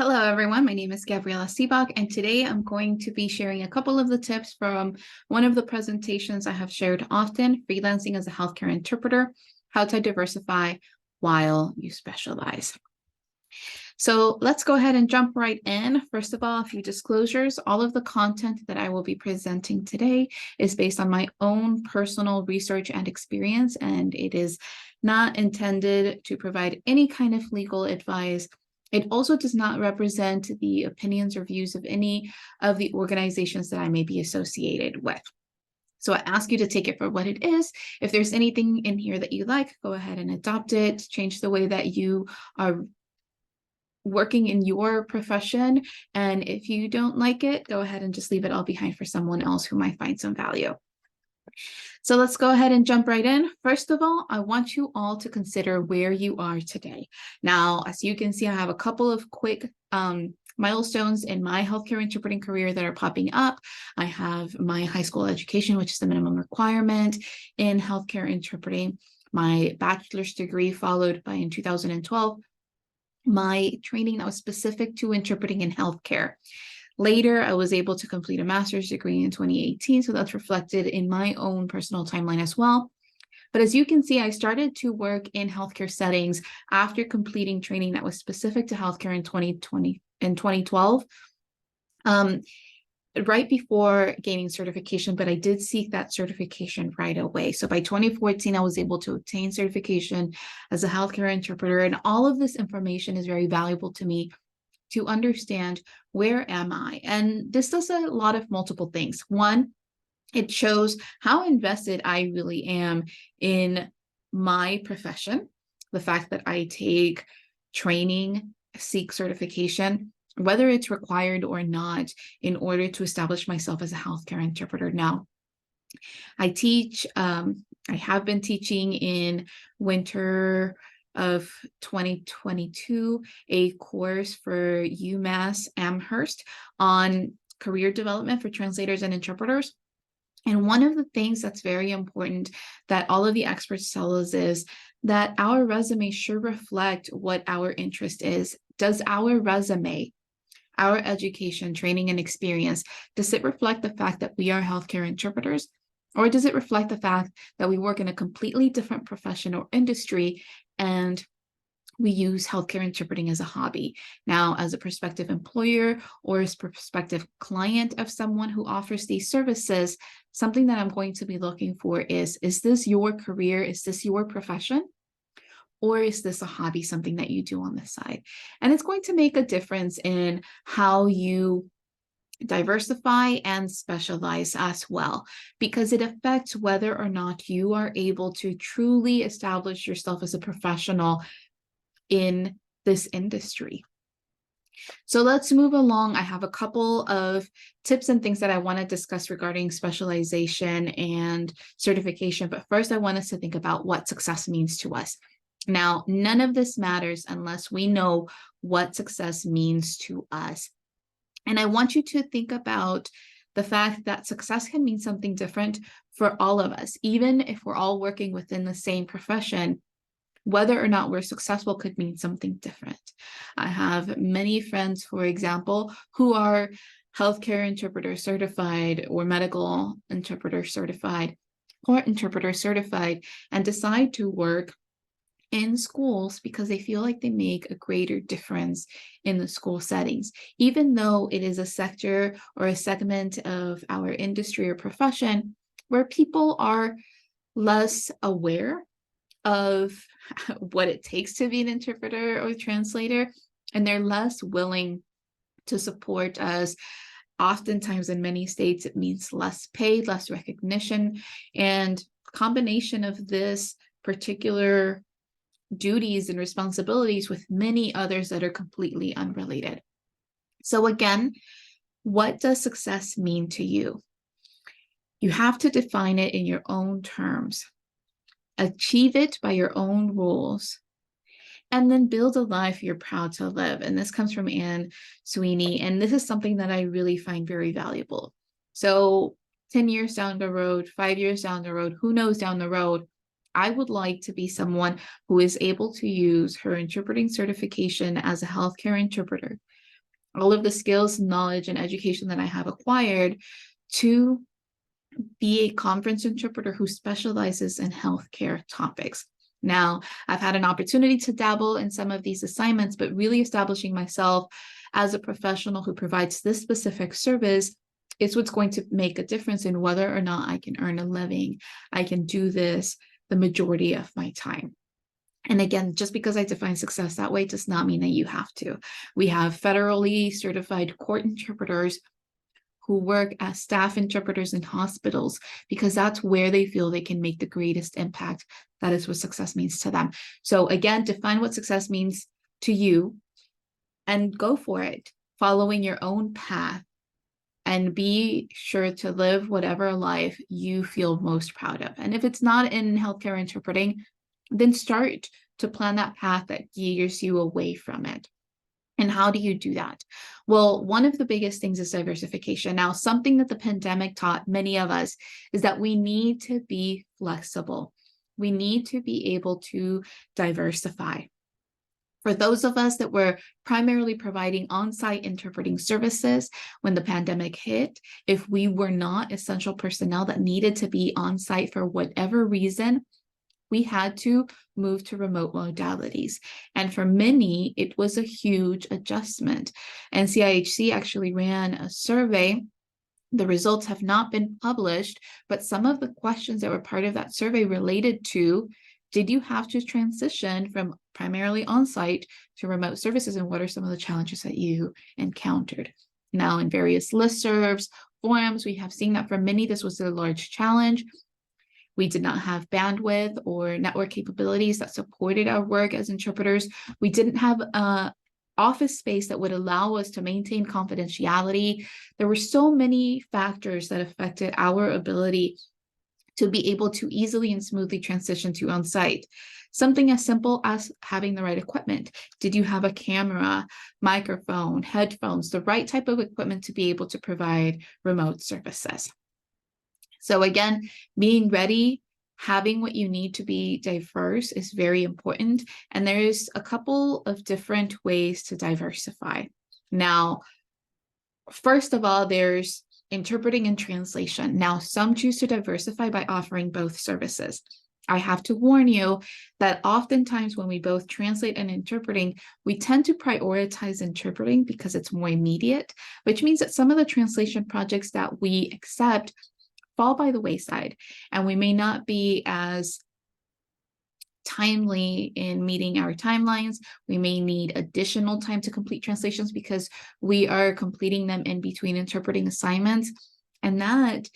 Hello, everyone. My name is Gabriela Sibak, and today I'm going to be sharing a couple of the tips from one of the presentations I have shared often, Freelancing as a Healthcare Interpreter, how to diversify while you specialize. So let's go ahead and jump right in. First of all, a few disclosures. All of the content that I will be presenting today is based on my own personal research and experience, and it is not intended to provide any kind of legal advice. It also does not represent the opinions or views of any of the organizations that I may be associated with. So I ask you to take it for what it is. If there's anything in here that you like, go ahead and adopt it, change the way that you are working in your profession. And if you don't like it, go ahead and just leave it all behind for someone else who might find some value. So let's go ahead and jump right in. First of all, I want you all to consider where you are today. Now, as you can see, I have a couple of quick milestones in my healthcare interpreting career that are popping up. I have my high school education, which is the minimum requirement in healthcare interpreting, my bachelor's degree followed by in 2012, my training that was specific to interpreting in healthcare. Later, I was able to complete a master's degree in 2018, so that's reflected in my own personal timeline as well. But as you can see, I started to work in healthcare settings after completing training that was specific to healthcare in 2012. Right before gaining certification, but I did seek that certification right away. So by 2014, I was able to obtain certification as a healthcare interpreter, and all of this information is very valuable to me to understand where am I. And this does a lot of multiple things. One, it shows how invested I really am in my profession, the fact that I take training, seek certification, whether it's required or not, in order to establish myself as a healthcare interpreter. Now, I teach, I have been teaching in winter of 2022, a course for UMass Amherst on career development for translators and interpreters. And one of the things that's very important that all of the experts tell us is that our resume should reflect what our interest is. Does our resume, our education, training, and experience, does it reflect the fact that we are healthcare interpreters? Or does it reflect the fact that we work in a completely different profession or industry and we use healthcare interpreting as a hobby? Now, as a prospective employer or as prospective client of someone who offers these services, something that I'm going to be looking for is this your career? Is this your profession? Or is this a hobby, something that you do on the side? And it's going to make a difference in how you diversify and specialize as well, because it affects whether or not you are able to truly establish yourself as a professional in this industry. So let's move along. I have a couple of tips and things that I want to discuss regarding specialization and certification. But first, I want us to think about what success means to us. Now, none of this matters unless we know what success means to us. And I want you to think about the fact that success can mean something different for all of us, even if we're all working within the same profession. Whether or not we're successful could mean something different. I have many friends, for example, who are healthcare interpreter certified or medical interpreter certified, court interpreter certified, and decide to work in schools because they feel like they make a greater difference in the school settings, even though it is a sector or a segment of our industry or profession where people are less aware of what it takes to be an interpreter or translator, and they're less willing to support us. Oftentimes in many states, it means less pay, less recognition, and combination of this particular duties and responsibilities with many others that are completely unrelated. So again, what does success mean to you? You have to define it in your own terms. Achieve it by your own rules, and then build a life you're proud to live. And this comes from Anne Sweeney, and this is something that I really find very valuable. So 10 years down the road, 5 years down the road, who knows down the road, I would like to be someone who is able to use her interpreting certification as a healthcare interpreter all of the skills, knowledge, and education that I have acquired to be a conference interpreter who specializes in healthcare topics. Now, I've had an opportunity to dabble in some of these assignments, but really establishing myself as a professional who provides this specific service is what's going to make a difference in whether or not I can earn a living. I can do this the majority of my time. And again, just because I define success that way does not mean that you have to. We have federally certified court interpreters who work as staff interpreters in hospitals because that's where they feel they can make the greatest impact. That is what success means to them. So again, define what success means to you and go for it, following your own path, and be sure to live whatever life you feel most proud of. And if it's not in healthcare interpreting, then start to plan that path that gears you away from it. And how do you do that? Well, one of the biggest things is diversification. Now, something that the pandemic taught many of us is that we need to be flexible. We need to be able to diversify. For those of us that were primarily providing on-site interpreting services when the pandemic hit, if we were not essential personnel that needed to be on-site for whatever reason, we had to move to remote modalities. And for many, it was a huge adjustment. And CIHC actually ran a survey. The results have not been published, but some of the questions that were part of that survey related to, did you have to transition from primarily on-site to remote services, and what are some of the challenges that you encountered? Now, in various listservs, forums, we have seen that for many, this was a large challenge. We did not have bandwidth or network capabilities that supported our work as interpreters. We didn't have office space that would allow us to maintain confidentiality. There were so many factors that affected our ability to be able to easily and smoothly transition to on-site. Something as simple as having the right equipment. Did you have a camera, microphone, headphones, the right type of equipment to be able to provide remote services? So again, being ready, having what you need to be diverse is very important. And there's a couple of different ways to diversify. Now, first of all, there's interpreting and translation. Now, some choose to diversify by offering both services. I have to warn you that oftentimes when we both translate and interpreting, we tend to prioritize interpreting because it's more immediate, which means that some of the translation projects that we accept fall by the wayside, and we may not be as timely in meeting our timelines. We may need additional time to complete translations because we are completing them in between interpreting assignments, and that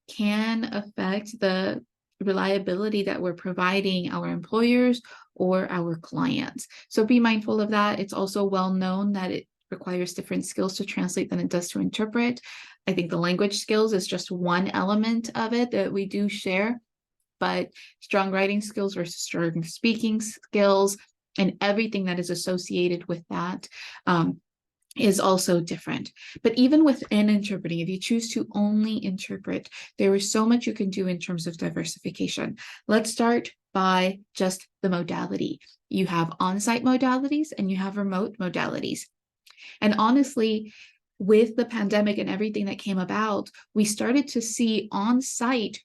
can affect the reliability that we're providing our employers or our clients. So be mindful of that. It's also well known that it requires different skills to translate than it does to interpret. I think the language skills is just one element of it that we do share, but strong writing skills versus strong speaking skills and everything that is associated with that is also different. But even within interpreting, if you choose to only interpret, there is so much you can do in terms of diversification. Let's start by just the modality. You have on-site modalities and you have remote modalities. And honestly, with the pandemic and everything that came about, we started to see on-site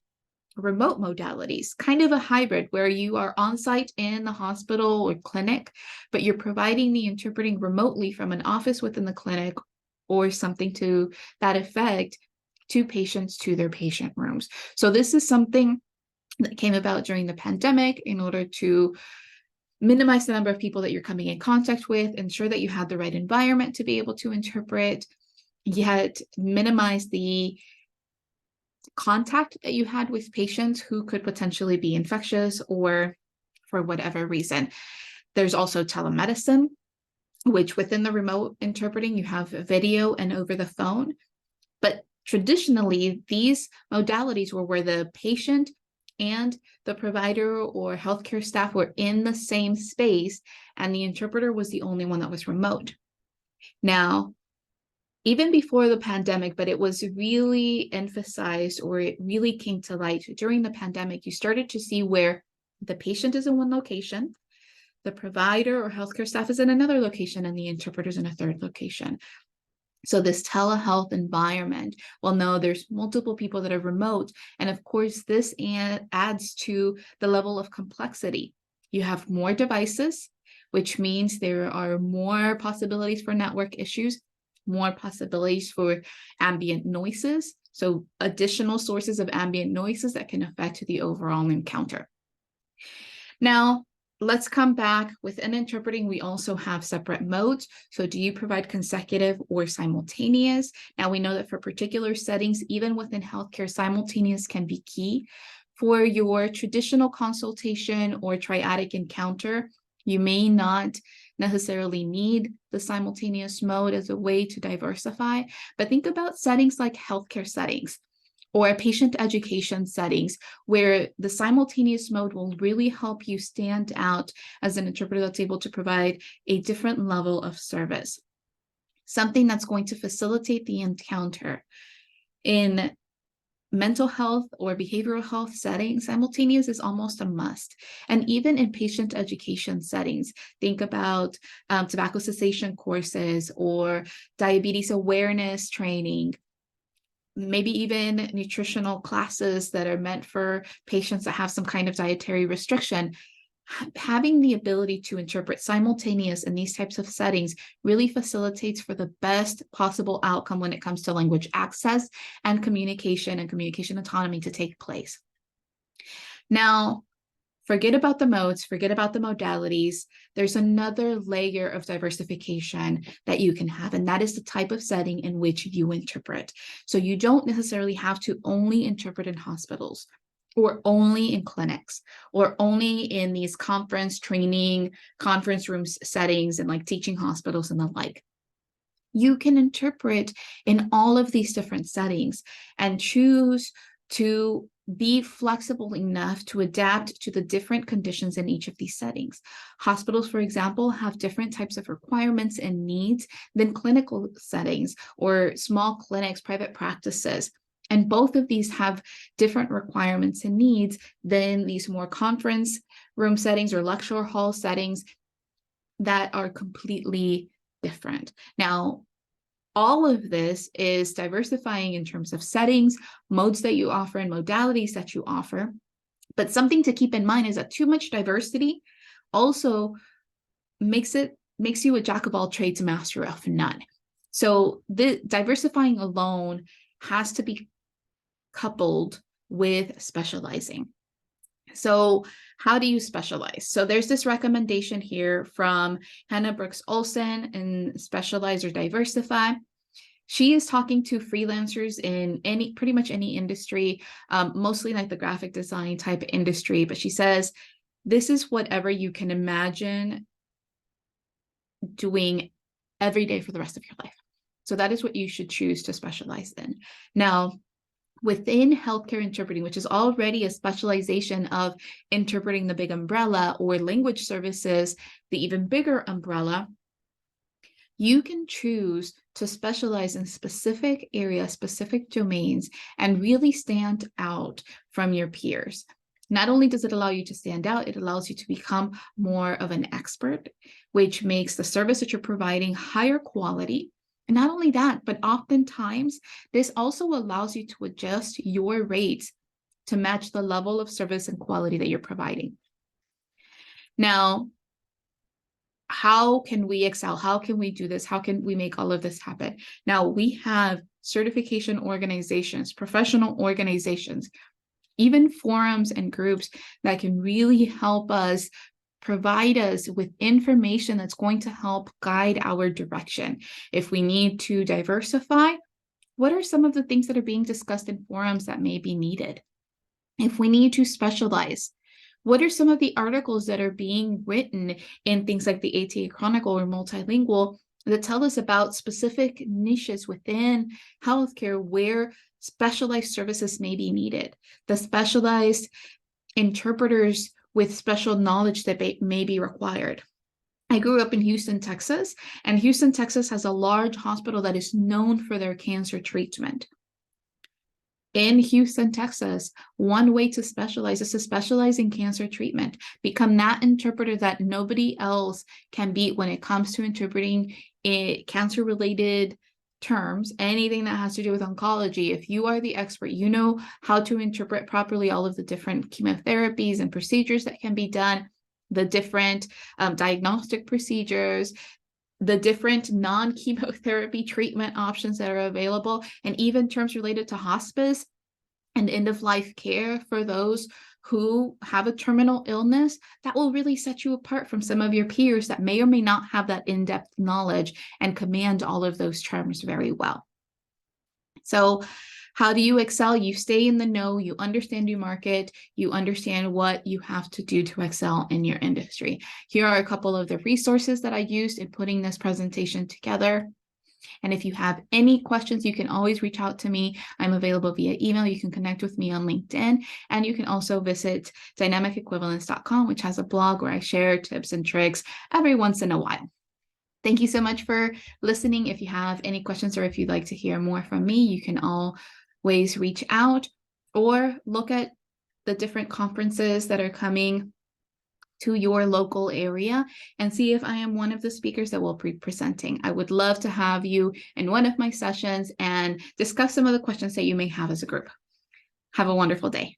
remote modalities, kind of a hybrid where you are on-site in the hospital or clinic, but you're providing the interpreting remotely from an office within the clinic or something to that effect to patients to their patient rooms. So this is something that came about during the pandemic in order to minimize the number of people that you're coming in contact with, ensure that you had the right environment to be able to interpret, yet minimize the contact that you had with patients who could potentially be infectious or for whatever reason. There's also telemedicine, which within the remote interpreting, you have video and over the phone. But traditionally, these modalities were where the patient and the provider or healthcare staff were in the same space, and the interpreter was the only one that was remote. Now, even before the pandemic, but it was really emphasized, or it really came to light during the pandemic, you started to see where the patient is in one location, the provider or healthcare staff is in another location, and the interpreter is in a third location. So this telehealth environment, well, no, there's multiple people that are remote. And of course, this adds to the level of complexity. You have more devices, which means there are more possibilities for network issues, more possibilities for ambient noises. So additional sources of ambient noises that can affect the overall encounter. Now, let's come back. Within interpreting, we also have separate modes. So do you provide consecutive or simultaneous? Now, we know that for particular settings, even within healthcare, simultaneous can be key. For your traditional consultation or triadic encounter, you may not necessarily need the simultaneous mode as a way to diversify, but think about settings like healthcare settings or patient education settings, where the simultaneous mode will really help you stand out as an interpreter that's able to provide a different level of service, something that's going to facilitate the encounter. In mental health or behavioral health settings, simultaneous is almost a must. And even in patient education settings, think about tobacco cessation courses or diabetes awareness training, maybe even nutritional classes that are meant for patients that have some kind of dietary restriction. Having the ability to interpret simultaneous in these types of settings really facilitates for the best possible outcome when it comes to language access and communication autonomy to take place. Now, forget about the modes, forget about the modalities. There's another layer of diversification that you can have, and that is the type of setting in which you interpret. So you don't necessarily have to only interpret in hospitals or only in clinics or only in these conference training, conference rooms settings and like teaching hospitals and the like. You can interpret in all of these different settings and choose to be flexible enough to adapt to the different conditions in each of these settings. Hospitals, for example, have different types of requirements and needs than clinical settings or small clinics, private practices. And both of these have different requirements and needs than these more conference room settings or lecture hall settings that are completely different. Now, all of this is diversifying in terms of settings, modes that you offer, and modalities that you offer. But something to keep in mind is that too much diversity also makes you a jack of all trades, master of none. So the diversifying alone has to be coupled with specializing. So how do you specialize? So there's this recommendation here from Hannah Brooks Olson in Specialize or Diversify. She is talking to freelancers in pretty much any industry, mostly like the graphic design type industry. But she says, this is whatever you can imagine doing every day for the rest of your life. So that is what you should choose to specialize in. Now, within healthcare interpreting, which is already a specialization of interpreting the big umbrella, or language services, the even bigger umbrella, you can choose to specialize in specific areas, specific domains, and really stand out from your peers. Not only does it allow you to stand out, it allows you to become more of an expert, which makes the service that you're providing higher quality. And not only that, but oftentimes this also allows you to adjust your rates to match the level of service and quality that you're providing. Now, how can we excel? How can we do this? How can we make all of this happen? Now, we have certification organizations, professional organizations, even forums and groups that can really help us, provide us with information that's going to help guide our direction. If we need to diversify, what are some of the things that are being discussed in forums that may be needed? If we need to specialize, what are some of the articles that are being written in things like the ATA Chronicle or Multilingual that tell us about specific niches within healthcare where specialized services may be needed? The specialized interpreters with special knowledge that may be required. I grew up in Houston, Texas, and Houston, Texas has a large hospital that is known for their cancer treatment. In Houston, Texas, one way to specialize is to specialize in cancer treatment. Become that interpreter that nobody else can beat when it comes to interpreting cancer-related terms, anything that has to do with oncology, if you are the expert, you know how to interpret properly all of the different chemotherapies and procedures that can be done, the different diagnostic procedures, the different non-chemotherapy treatment options that are available, and even terms related to hospice and end-of-life care for those who have a terminal illness, that will really set you apart from some of your peers that may or may not have that in-depth knowledge and command all of those terms very well. So how do you excel? You stay in the know, you understand your market, you understand what you have to do to excel in your industry. Here are a couple of the resources that I used in putting this presentation together. And if you have any questions, you can always reach out to me. I'm available via email. You can connect with me on LinkedIn, and you can also visit dynamicequivalence.com, which has a blog where I share tips and tricks every once in a while. Thank you so much for listening. If you have any questions or if you'd like to hear more from me, you can always reach out or look at the different conferences that are coming to your local area and see if I am one of the speakers that will be presenting. I would love to have you in one of my sessions and discuss some of the questions that you may have as a group. Have a wonderful day.